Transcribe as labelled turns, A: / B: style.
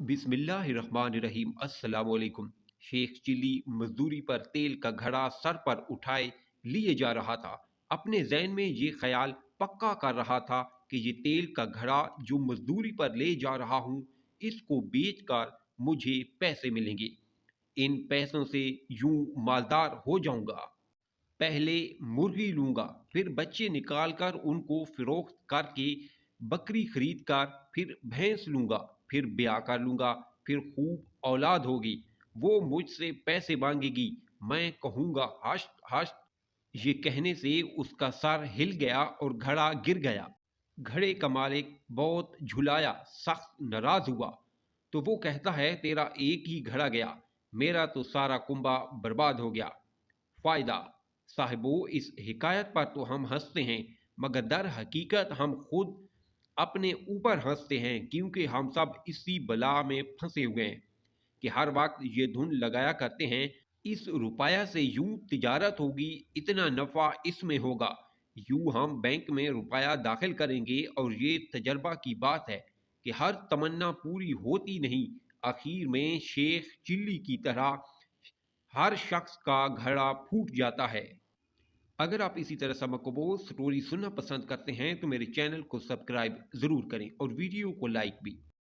A: बिस्मिल्लाहिर्रहमानिर्रहीम। अस्सलाम वालेकुम। शेख चिल्ली मजदूरी पर तेल का घड़ा सर पर उठाए लिए जा रहा था। अपने जहन में ये ख्याल पक्का कर रहा था कि ये तेल का घड़ा जो मजदूरी पर ले जा रहा हूँ, इसको बेचकर मुझे पैसे मिलेंगे। इन पैसों से यूं मालदार हो जाऊंगा। पहले मुर्गी लूंगा, फिर बच्चे निकाल कर उनको फिरोख्त करके बकरी खरीद कर फिर भैंस लूंगा, फिर ब्याह कर लूंगा, फिर खूब औलाद होगी। वो मुझसे पैसे मांगेगी, मैं कहूंगा हश्त हश्त। ये कहने से उसका सर हिल गया और घड़ा गिर गया। घड़े का मालिक बहुत झुलाया, सख्त नाराज हुआ। तो वो कहता है, तेरा एक ही घड़ा गया, मेरा तो सारा कुंबा बर्बाद हो गया। फायदा साहिबो, इस हिकायत पर तो हम हंसते हैं, मगर दर हकीकत हम खुद अपने ऊपर हंसते हैं, क्योंकि हम सब इसी बला में फंसे हुए हैं कि हर वक्त ये धुन लगाया करते हैं, इस रुपया से यूं तिजारत होगी, इतना नफा इसमें होगा। यूं हम बैंक में रुपया दाखिल करेंगे और ये तजर्बा की बात है कि हर तमन्ना पूरी होती नहीं। आखिर में शेख चिल्ली की तरह हर शख्स का घड़ा फूट जाता है। अगर आप इसी तरह सबक को स्टोरी सुनना पसंद करते हैं तो मेरे चैनल को सब्सक्राइब ज़रूर करें और वीडियो को लाइक भी।